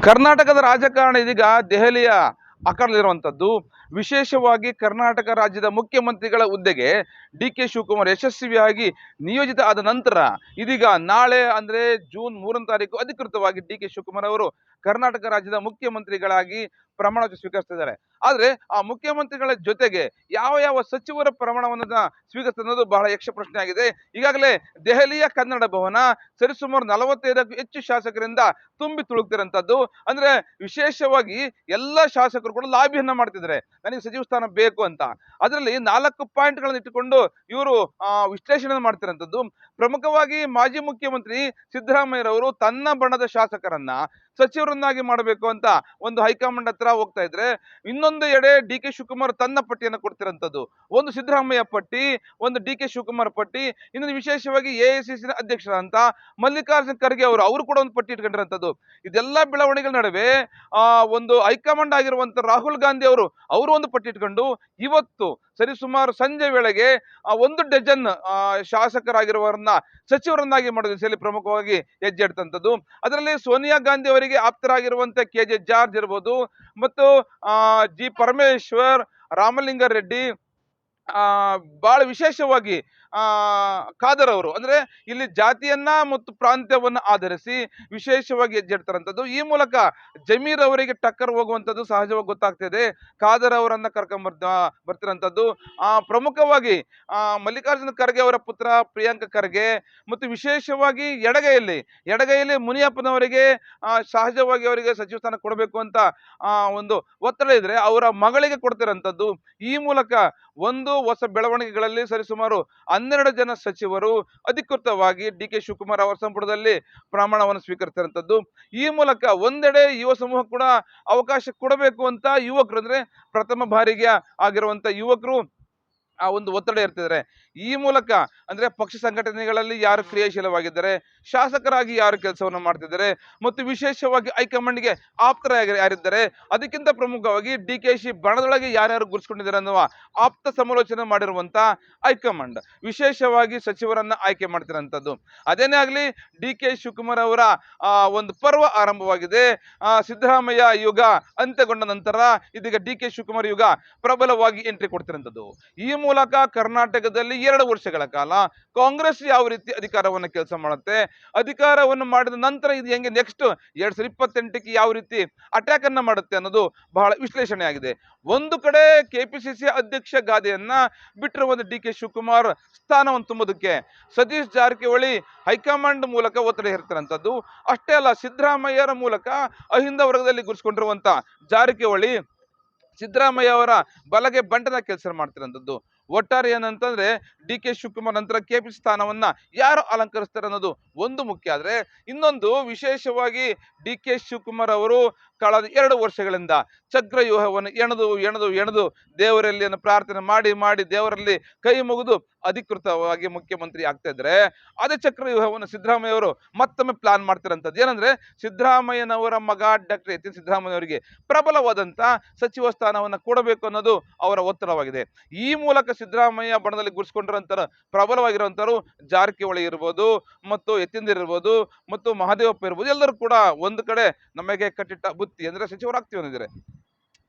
ಕರ್ನಾಟಕದ ರಾಜಕಾರಣ ಇದೀಗ ದೆಹಲಿಯ ಅಖರದಲ್ಲಿರುವಂಥದ್ದು. ವಿಶೇಷವಾಗಿ ಕರ್ನಾಟಕ ರಾಜ್ಯದ ಮುಖ್ಯಮಂತ್ರಿಗಳ ಹುದ್ದೆಗೆ ಡಿ.ಕೆ. ಶಿವಕುಮಾರ್ ಯಶಸ್ವಿಯಾಗಿ ನಿಯೋಜಿತ ಆದ ನಂತರ ಇದೀಗ ನಾಳೆ ಅಂದರೆ ಜೂನ್ 3ನೇ ತಾರೀಕು ಅಧಿಕೃತವಾಗಿ ಡಿ.ಕೆ. ಶಿವಕುಮಾರ್ ಅವರು ಕರ್ನಾಟಕ ರಾಜ್ಯದ ಮುಖ್ಯಮಂತ್ರಿಗಳಾಗಿ ಪ್ರಮಾಣ ವಚನ ಸ್ವೀಕರಿಸ್ತಿದ್ದಾರೆ. ಆದ್ರೆ ಆ ಮುಖ್ಯಮಂತ್ರಿಗಳ ಜೊತೆಗೆ ಯಾವ ಯಾವ ಸಚಿವರ ಪ್ರಮಾಣವನ್ನ ಸ್ವೀಕರಿಸುವುದು ಬಹಳ ಯಕ್ಷ ಪ್ರಶ್ನೆ ಆಗಿದೆ. ಈಗಾಗಲೇ ದೆಹಲಿಯ ಕನ್ನಡ ಭವನ ಸರಿಸುಮಾರು 45ಕ್ಕೂ ಹೆಚ್ಚು ಶಾಸಕರಿಂದ ತುಂಬಿ ತುಳುಕ್ತಿರಂತದ್ದು. ಅಂದ್ರೆ ವಿಶೇಷವಾಗಿ ಎಲ್ಲ ಶಾಸಕರು ಕೂಡ ಲಾಬಿಯನ್ನ ಮಾಡ್ತಿದ್ದಾರೆ, ನನಗೆ ಸಚಿವ ಸ್ಥಾನ ಬೇಕು ಅಂತ. ಅದರಲ್ಲಿ 4 ಪಾಯಿಂಟ್ಗಳನ್ನು ಇಟ್ಟುಕೊಂಡು ಇವರು ವಿಶ್ಲೇಷಣೆ ಮಾಡ್ತಿರಂತದ್ದು. ಪ್ರಮುಖವಾಗಿ ಮಾಜಿ ಮುಖ್ಯಮಂತ್ರಿ ಸಿದ್ದರಾಮಯ್ಯರವರು ತನ್ನ ಬಣದ ಶಾಸಕರನ್ನ ಸಚಿವರನ್ನಾಗಿ ಮಾಡಬೇಕು ಅಂತ ಒಂದು ಹೈಕಮಾಂಡ್ ಹತ್ರ ಹೋಗ್ತಾ ಇದ್ರೆ, ಇನ್ನೊಂದು ಎಡೆ ಡಿ.ಕೆ. ಶಿವಕುಮಾರ್ ತನ್ನ ಪಟ್ಟಿಯನ್ನು ಕೊಡ್ತಿರಂತದ್ದು. ಒಂದು ಸಿದ್ದರಾಮಯ್ಯ ಪಟ್ಟಿ, ಒಂದು ಡಿ.ಕೆ. ಶಿವಕುಮಾರ್ ಪಟ್ಟಿ, ಇನ್ನೊಂದು ವಿಶೇಷವಾಗಿ ಎಐಸಿಸಿ ಅಧ್ಯಕ್ಷರಂತ ಮಲ್ಲಿಕಾರ್ಜುನ ಖರ್ಗೆ ಅವರು ಕೂಡ ಒಂದು ಪಟ್ಟಿ ಇಟ್ಕೊಂಡಿರಂತದ್ದು. ಇದೆಲ್ಲ ಬೆಳವಣಿಗೆ ನಡುವೆ ಒಂದು ಹೈಕಮಾಂಡ್ ಆಗಿರುವಂತ ರಾಹುಲ್ ಗಾಂಧಿ ಅವರು ಒಂದು ಪಟ್ಟಿ ಇಟ್ಕೊಂಡು ಇವತ್ತು ಸರಿಸುಮಾರು ಸಂಜೆ ವೇಳೆಗೆ 1 ಡಜನ್ ಶಾಸಕರಾಗಿರುವವರನ್ನ ಸಚಿವರನ್ನಾಗಿ ಮಾಡೋ ದಿಸೆಯಲ್ಲಿ ಪ್ರಮುಖವಾಗಿ ಹೆಜ್ಜೆ ಇಡ್ತಂಥದ್ದು. ಅದರಲ್ಲಿ ಸೋನಿಯಾ ಗಾಂಧಿ ಅವರಿಗೆ ಆಪ್ತರಾಗಿರುವಂತೆ ಕೆ.ಜೆ. ಜಾರ್ಜ್ ಇರ್ಬೋದು, ಮತ್ತು ಜಿ ಪರಮೇಶ್ವರ್, ರಾಮಲಿಂಗಾರೆಡ್ಡಿ, ಬಹಳ ವಿಶೇಷವಾಗಿ ಖಾದರ್ ಅವರು, ಅಂದ್ರೆ ಇಲ್ಲಿ ಜಾತಿಯನ್ನ ಮತ್ತು ಪ್ರಾಂತ್ಯವನ್ನ ಆಧರಿಸಿ ವಿಶೇಷವಾಗಿ ಹೆಜ್ಜೆ ಇಡ್ತಾರಂಥದ್ದು. ಈ ಮೂಲಕ ಜಮೀರ್ ಅವರಿಗೆ ಟಕ್ಕರ್ ಹೋಗುವಂಥದ್ದು ಸಹಜವಾಗಿ ಗೊತ್ತಾಗ್ತಿದೆ. ಖಾದರ್ ಅವರನ್ನ ಬರ್ತಿರಂಥದ್ದು. ಪ್ರಮುಖವಾಗಿ ಮಲ್ಲಿಕಾರ್ಜುನ ಖರ್ಗೆ ಅವರ ಪುತ್ರ ಪ್ರಿಯಾಂಕ ಖರ್ಗೆ, ಮತ್ತು ವಿಶೇಷವಾಗಿ ಎಡಗೈಯಲ್ಲಿ ಮುನಿಯಪ್ಪನವರಿಗೆ ಸಹಜವಾಗಿ ಅವರಿಗೆ ಸಚಿವ ಸ್ಥಾನ ಕೊಡಬೇಕು ಅಂತ ಒಂದು ಒತ್ತಡ ಇದ್ರೆ ಅವರ ಮಗಳಿಗೆ ಕೊಡ್ತಿರಂಥದ್ದು. ಈ ಮೂಲಕ ಒಂದು ಹೊಸ ಬೆಳವಣಿಗೆಗಳಲ್ಲಿ ಸರಿಸುಮಾರು 12 ಜನ ಸಚಿವರು ಅಧಿಕೃತವಾಗಿ ಡಿ.ಕೆ. ಶಿವಕುಮಾರ್ ಅವರ ಸಂಪುಟದಲ್ಲಿ ಪ್ರಮಾಣವನ್ನು ಸ್ವೀಕರಿಸಿರುವಂತದ್ದು. ಈ ಮೂಲಕ ಒಂದೆಡೆ ಯುವ ಸಮೂಹ ಕೂಡ ಅವಕಾಶ ಕೊಡಬೇಕು ಅಂತ ಯುವಕರು, ಅಂದ್ರೆ ಪ್ರಥಮ ಬಾರಿಗೆ ಆಗಿರುವಂತ ಯುವಕರು ಒಂದು ಒತ್ತಡ ಇರ್ತಿದ್ದಾರೆ. ಈ ಮೂಲಕ ಅಂದ್ರೆ ಪಕ್ಷ ಸಂಘಟನೆಗಳಲ್ಲಿ ಯಾರು ಕ್ರಿಯಾಶೀಲವಾಗಿದ್ದಾರೆ, ಶಾಸಕರಾಗಿ ಯಾರು ಕೆಲಸವನ್ನು ಮಾಡ್ತಿದ್ದಾರೆ, ಮತ್ತು ವಿಶೇಷವಾಗಿ ಹೈಕಮಾಂಡ್ಗೆ ಆಪ್ತರಾಗಿ ಯಾರಿದ್ದಾರೆ, ಅದಕ್ಕಿಂತ ಪ್ರಮುಖವಾಗಿ ಡಿ.ಕೆ.ಶಿ ಬಣದೊಳಗೆ ಯಾರ್ಯಾರು ಗುರುಸ್ಕೊಂಡಿದ್ದಾರೆ ಅನ್ನುವ ಆಪ್ತ ಸಮಾಲೋಚನೆ ಮಾಡಿರುವಂತ ಹೈಕಮಾಂಡ್ ವಿಶೇಷವಾಗಿ ಸಚಿವರನ್ನ ಆಯ್ಕೆ ಮಾಡ್ತಿರೋಂಥದ್ದು. ಅದೇನೇ ಆಗಲಿ, ಡಿ.ಕೆ. ಶಿವಕುಮಾರ್ ಅವರ ಒಂದು ಪರ್ವ ಆರಂಭವಾಗಿದೆ. ಸಿದ್ದರಾಮಯ್ಯ ಯುಗ ಅಂತ್ಯಗೊಂಡ ನಂತರ ಇದೀಗ ಡಿ.ಕೆ. ಶಿವಕುಮಾರ್ ಯುಗ ಪ್ರಬಲವಾಗಿ ಎಂಟ್ರಿ ಕೊಡ್ತಿರೋಂಥದ್ದು. ಈ ಮೂಲಕ ಕರ್ನಾಟಕದಲ್ಲಿ 2 ವರ್ಷಗಳ ಕಾಲ ಕಾಂಗ್ರೆಸ್ ಯಾವ ರೀತಿ ಅಧಿಕಾರವನ್ನು ಕೆಲಸ ಮಾಡುತ್ತೆ, ಅಧಿಕಾರವನ್ನು ಮಾಡಿದ ನಂತರ ಇದು ಹೆಂಗೆ ನೆಕ್ಸ್ಟ್ 2028ಕ್ಕೆ ಯಾವ ರೀತಿ ಅಟ್ಯಾಕ್ ಅನ್ನ ಮಾಡುತ್ತೆ ಅನ್ನೋದು ಬಹಳ ವಿಶ್ಲೇಷಣೆ ಆಗಿದೆ. ಒಂದು ಕಡೆ ಕೆಪಿಸಿಸಿ ಅಧ್ಯಕ್ಷ ಗಾದೆಯನ್ನ ಬಿಟ್ಟಿರುವ ಡಿ.ಕೆ. ಶಿವಕುಮಾರ್ ಸ್ಥಾನವನ್ನು ತುಂಬುವುದಕ್ಕೆ ಸತೀಶ್ ಜಾರಕಿಹೊಳಿ ಹೈಕಮಾಂಡ್ ಮೂಲಕ ಒತ್ತಡ ಹೇರ್ತಿರಂತದ್ದು. ಅಷ್ಟೇ ಅಲ್ಲ, ಸಿದ್ದರಾಮಯ್ಯರ ಮೂಲಕ ಅಹಿಂದ ವರ್ಗದಲ್ಲಿ ಗುರುಸ್ಕೊಂಡಿರುವಂತ ಜಾರಕಿಹೊಳಿ ಸಿದ್ದರಾಮಯ್ಯ ಅವರ ಬಲಗೆ ಬಂಟನ ಕೆಲಸ ಮಾಡ್ತಿರೋಂಥದ್ದು. ಒಟ್ಟಾರೆ ಏನಂತಂದ್ರೆ ಡಿ.ಕೆ. ಶಿವಕುಮಾರ್ ನಂತರ ಕೆಪಿ ಸ್ಥಾನವನ್ನ ಯಾರು ಅಲಂಕರಿಸ್ತಾರೆ ಅನ್ನೋದು ಒಂದು ಮುಖ್ಯ. ಆದ್ರೆ ಇನ್ನೊಂದು ವಿಶೇಷವಾಗಿ ಡಿ.ಕೆ. ಶಿವಕುಮಾರ್ ಅವರು ಕಳೆದ 2 ವರ್ಷಗಳಿಂದ ಚಕ್ರವ್ಯೂಹವನ್ನು ಎಣೆದು ದೇವರಲ್ಲಿ ಪ್ರಾರ್ಥನೆ ಮಾಡಿ ದೇವರಲ್ಲಿ ಕೈ ಮುಗಿದು ಅಧಿಕೃತವಾಗಿ ಮುಖ್ಯಮಂತ್ರಿ ಆಗ್ತಾ ಇದ್ರೆ, ಅದೇ ಚಕ್ರವ್ಯೂಹವನ್ನು ಸಿದ್ದರಾಮಯ್ಯ ಅವರು ಮತ್ತೊಮ್ಮೆ ಪ್ಲಾನ್ ಮಾಡ್ತಿರಂಥದ್ದು. ಏನಂದ್ರೆ ಸಿದ್ದರಾಮಯ್ಯನವರ ಮಗ ಡಾಕ್ಟರ್ ಎಚ್. ಸಿದ್ದರಾಮಯ್ಯ ಅವರಿಗೆ ಪ್ರಬಲವಾದಂತ ಸಚಿವ ಸ್ಥಾನವನ್ನು ಕೊಡಬೇಕು ಅನ್ನೋದು ಅವರ ಒತ್ತಡವಾಗಿದೆ. ಈ ಮೂಲಕ ಸಿದ್ದರಾಮಯ್ಯ ಬಣದಲ್ಲಿ ಗುರುಸ್ಕೊಂಡಿರುವಂತ ಪ್ರಬಲವಾಗಿರುವಂತರು ಜಾರಕಿಹೊಳಿ ಇರ್ಬೋದು, ಮತ್ತು ಯತೀಂದ್ರ ಇರ್ಬೋದು, ಮತ್ತು ಮಹದೇವಪ್ಪ ಇರ್ಬೋದು, ಎಲ್ಲರೂ ಕೂಡ ಒಂದು ಕಡೆ ನಮಗೆ ಕಟ್ಟಿಟ್ಟ ಬುತ್ತಿ ಅಂದ್ರೆ ಸಚಿವರಾಗ್ತೀವಿ ಅಂದಿದ್ದಾರೆ.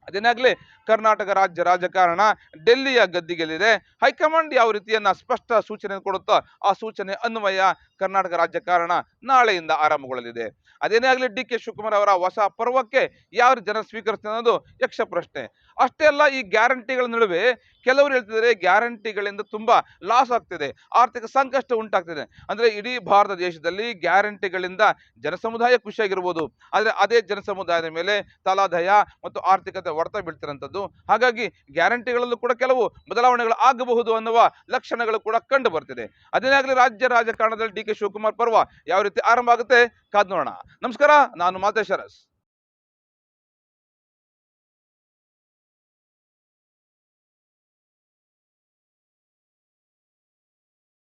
ಅದೇನಾಗ್ಲಿ, ಕರ್ನಾಟಕ ರಾಜ್ಯ ರಾಜಕಾರಣ ಡೆಲ್ಲಿಯ ಗದ್ದಿಗೆಲ್ಲಿದೆ. ಹೈಕಮಾಂಡ್ ಯಾವ ರೀತಿಯನ್ನ ಸ್ಪಷ್ಟ ಸೂಚನೆ ಕೊಡುತ್ತೋ ಆ ಸೂಚನೆ ಅನ್ವಯ ಕರ್ನಾಟಕ ರಾಜಕಾರಣ ನಾಳೆಯಿಂದ ಆರಂಭಗೊಳ್ಳಲಿದೆ. ಅದೇನೇ ಆಗಲಿ, ಡಿ.ಕೆ. ಶಿವಕುಮಾರ್ ಅವರ ಹೊಸ ಪರ್ವಕ್ಕೆ ಯಾವ ಜನ ಸ್ವೀಕರಿಸ್ತಾರೆ ಅನ್ನೋದು ಯಕ್ಷ ಪ್ರಶ್ನೆ. ಅಷ್ಟೇ ಅಲ್ಲ, ಈ ಗ್ಯಾರಂಟಿಗಳ ನಡುವೆ ಕೆಲವರು ಹೇಳ್ತಿದ್ದಾರೆ ಗ್ಯಾರಂಟಿಗಳಿಂದ ತುಂಬಾ ಲಾಸ್ ಆಗ್ತಿದೆ, ಆರ್ಥಿಕ ಸಂಕಷ್ಟ ಉಂಟಾಗ್ತಿದೆ. ಅಂದ್ರೆ ಇಡೀ ಭಾರತ ದೇಶದಲ್ಲಿ ಗ್ಯಾರಂಟಿಗಳಿಂದ ಜನಸಮುದಾಯ ಖುಷಿಯಾಗಿರ್ಬೋದು, ಆದ್ರೆ ಅದೇ ಜನಸಮುದಾಯದ ಮೇಲೆ ತಲಾದಾಯ ಮತ್ತು ಆರ್ಥಿಕತೆ ಹೊಡೆತ ಬೀಳ್ತಿರಂಥದ್ದು. ಹಾಗಾಗಿ ಗ್ಯಾರಂಟಿಗಳಲ್ಲೂ ಕೂಡ ಕೆಲವು ಬದಲಾವಣೆಗಳು ಆಗಬಹುದು ಅನ್ನುವ ಲಕ್ಷಣಗಳು ಕೂಡ ಕಂಡು ಬರ್ತಿದೆ. ಅದೇನೇ ಆಗಲಿ, ರಾಜ್ಯ ರಾಜಕಾರಣದಲ್ಲಿ ಡಿ.ಕೆ. ಶಿವಕುಮಾರ್ ಪರ್ವ ಯಾವ ರೀತಿ ಆರಂಭ ಆಗುತ್ತೆ ಕಾದ್ ನೋಡೋಣ. ನಮಸ್ಕಾರ, ನಾನು ಮಾತೇಶ್ ಅರಸ್.